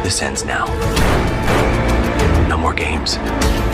This ends now. No more games.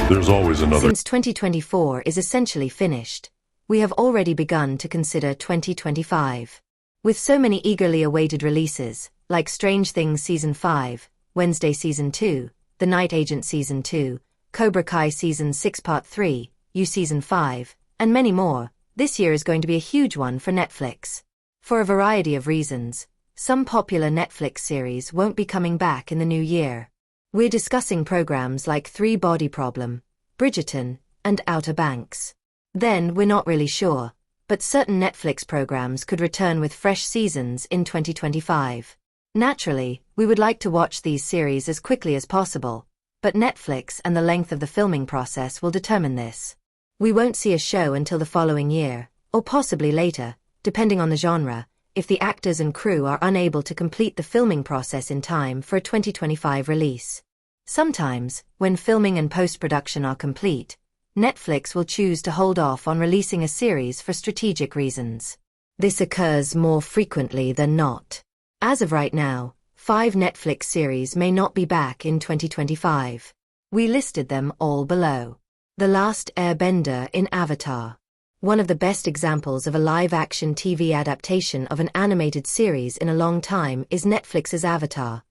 There's always another. Since 2024 is essentially finished, we have already begun to consider 2025. With so many eagerly awaited releases, like Strange Things Season 5, Wednesday Season 2, The Night Agent Season 2, Cobra Kai Season 6 Part 3, You Season 5, and many more, this year is going to be a huge one for Netflix. For a variety of reasons, some popular Netflix series won't be coming back in the new year. We're discussing programs like Three Body Problem, Bridgerton, and Outer Banks. Then, we're not really sure, but certain Netflix programs could return with fresh seasons in 2025. Naturally, we would like to watch these series as quickly as possible, but Netflix and the length of the filming process will determine this. We won't see a show until the following year, or possibly later, depending on the genre, if the actors and crew are unable to complete the filming process in time for a 2025 release. Sometimes, when filming and post-production are complete, Netflix will choose to hold off on releasing a series for strategic reasons. This occurs more frequently than not. As of right now, 5 Netflix series may not be back in 2025. We listed them all below. The Last Airbender in Avatar. One of the best examples of a live-action TV adaptation of an animated series in a long time is Netflix's Avatar,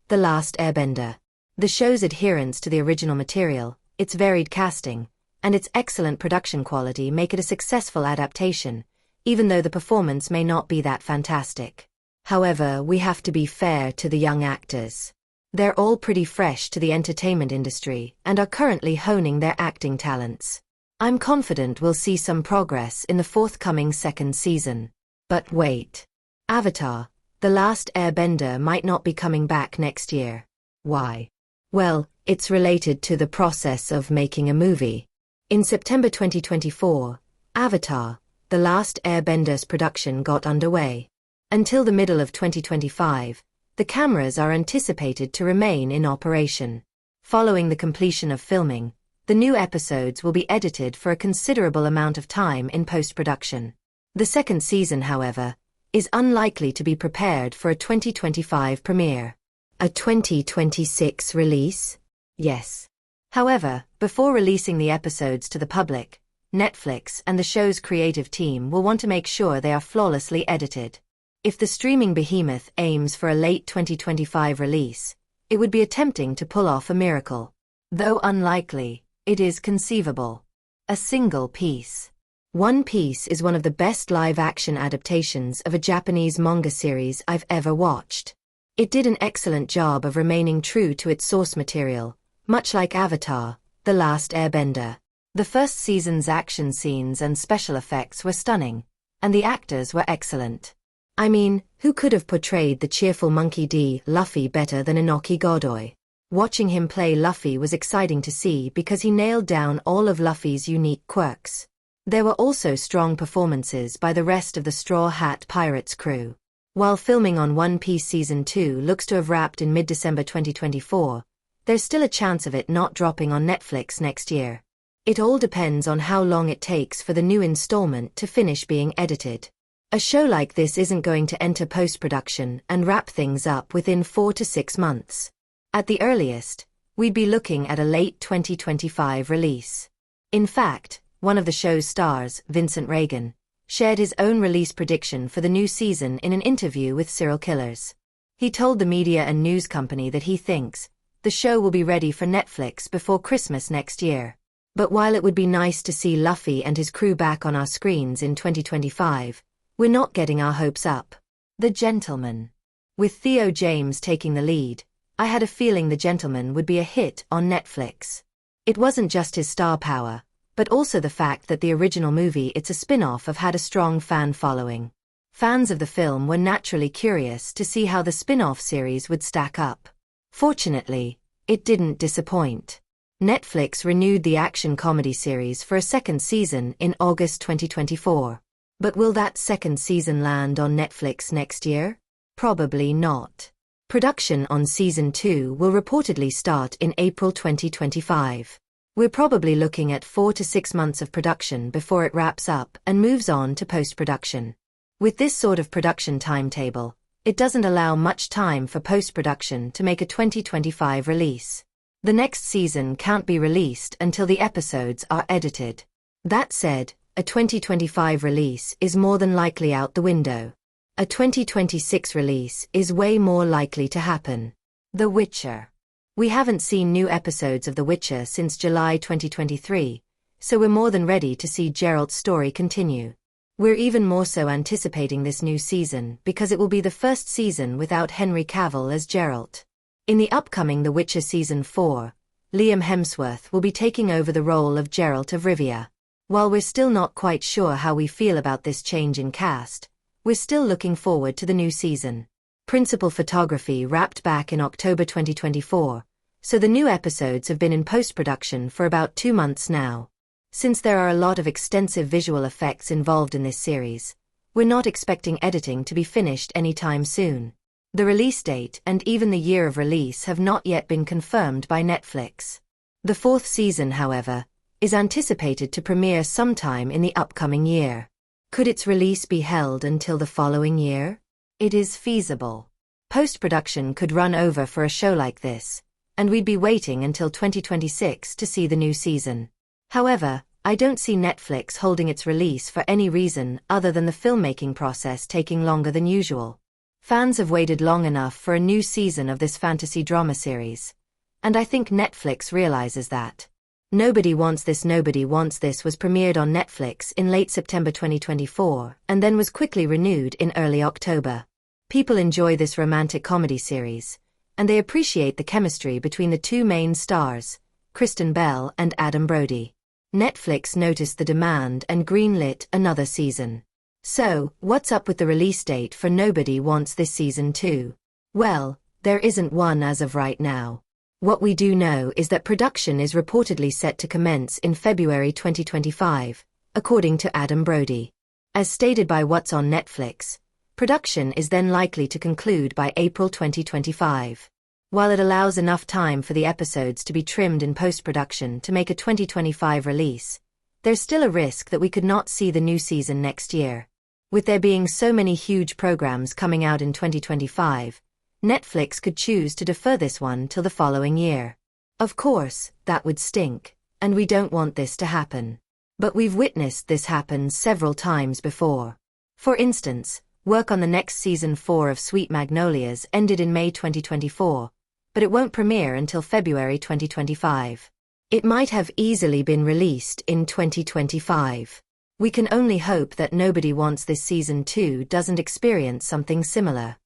The Last Airbender. The show's adherence to the original material, its varied casting, and its excellent production quality make it a successful adaptation, even though the performance may not be that fantastic. However, we have to be fair to the young actors. They're all pretty fresh to the entertainment industry and are currently honing their acting talents. I'm confident we'll see some progress in the forthcoming second season. But wait. Avatar, The Last Airbender might not be coming back next year. Why? Well, it's related to the process of making a movie. In September 2024, Avatar, The Last Airbender's production got underway. Until the middle of 2025, the cameras are anticipated to remain in operation. Following the completion of filming, the new episodes will be edited for a considerable amount of time in post-production. The second season, however, is unlikely to be prepared for a 2025 premiere. A 2026 release? Yes. However, before releasing the episodes to the public, Netflix and the show's creative team will want to make sure they are flawlessly edited. If the streaming behemoth aims for a late 2025 release, it would be attempting to pull off a miracle. Though unlikely, it is conceivable. A single piece. One Piece is one of the best live-action adaptations of a Japanese manga series I've ever watched. It did an excellent job of remaining true to its source material, much like Avatar, The Last Airbender. The first season's action scenes and special effects were stunning, and the actors were excellent. I mean, who could have portrayed the cheerful Monkey D. Luffy better than Inoki Godoy? Watching him play Luffy was exciting to see because he nailed down all of Luffy's unique quirks. There were also strong performances by the rest of the Straw Hat Pirates crew. While filming on One Piece Season 2 looks to have wrapped in mid-December 2024, there's still a chance of it not dropping on Netflix next year. It all depends on how long it takes for the new installment to finish being edited. A show like this isn't going to enter post-production and wrap things up within 4 to 6 months. At the earliest, we'd be looking at a late 2025 release. In fact, one of the show's stars, Vincent Reagan, shared his own release prediction for the new season in an interview with Serial Killers. He told the media and news company that he thinks the show will be ready for Netflix before Christmas next year. But while it would be nice to see Luffy and his crew back on our screens in 2025, we're not getting our hopes up. The Gentleman. With Theo James taking the lead, I had a feeling The Gentleman would be a hit on Netflix. It wasn't just his star power, but also the fact that the original movie It's a spin-off of had a strong fan following. Fans of the film were naturally curious to see how the spin-off series would stack up. Fortunately, it didn't disappoint. Netflix renewed the action comedy series for a second season in August 2024. But will that second season land on Netflix next year? Probably not. Production on Season 2 will reportedly start in April 2025. We're probably looking at 4 to 6 months of production before it wraps up and moves on to post-production. With this sort of production timetable, It doesn't allow much time for post-production to make a 2025 release. The next season can't be released until the episodes are edited. That said, a 2025 release is more than likely out the window. A 2026 release is way more likely to happen. The Witcher. We haven't seen new episodes of The Witcher since July 2023, so we're more than ready to see Geralt's story continue. We're even more so anticipating this new season because it will be the first season without Henry Cavill as Geralt. In the upcoming The Witcher Season 4, Liam Hemsworth will be taking over the role of Geralt of Rivia. While we're still not quite sure how we feel about this change in cast, we're still looking forward to the new season. Principal photography wrapped back in October 2024, so the new episodes have been in post-production for about 2 months now. Since there are a lot of extensive visual effects involved in this series, we're not expecting editing to be finished anytime soon. The release date and even the year of release have not yet been confirmed by Netflix. The 4th season, however, is anticipated to premiere sometime in the upcoming year. Could its release be held until the following year? It is feasible. Post-production could run over for a show like this, and we'd be waiting until 2026 to see the new season. However, I don't see Netflix holding its release for any reason other than the filmmaking process taking longer than usual. Fans have waited long enough for a new season of this fantasy drama series, and I think Netflix realizes that. Nobody Wants This was premiered on Netflix in late September 2024 and then was quickly renewed in early October. People enjoy this romantic comedy series, and they appreciate the chemistry between the two main stars, Kristen Bell and Adam Brody. Netflix noticed the demand and greenlit another season. So, what's up with the release date for Nobody Wants This Season 2? Well, there isn't one as of right now. What we do know is that production is reportedly set to commence in February 2025, according to Adam Brody. As stated by What's on Netflix, production is then likely to conclude by April 2025. While it allows enough time for the episodes to be trimmed in post-production to make a 2025 release, there's still a risk that we could not see the new season next year. With there being so many huge programs coming out in 2025, Netflix could choose to defer this one till the following year. Of course, that would stink, and we don't want this to happen. But we've witnessed this happen several times before. For instance, work on the next Season 4 of Sweet Magnolias ended in May 2024, but it won't premiere until February 2025. It might have easily been released in 2025. We can only hope that Nobody Wants This Season 2 doesn't experience something similar.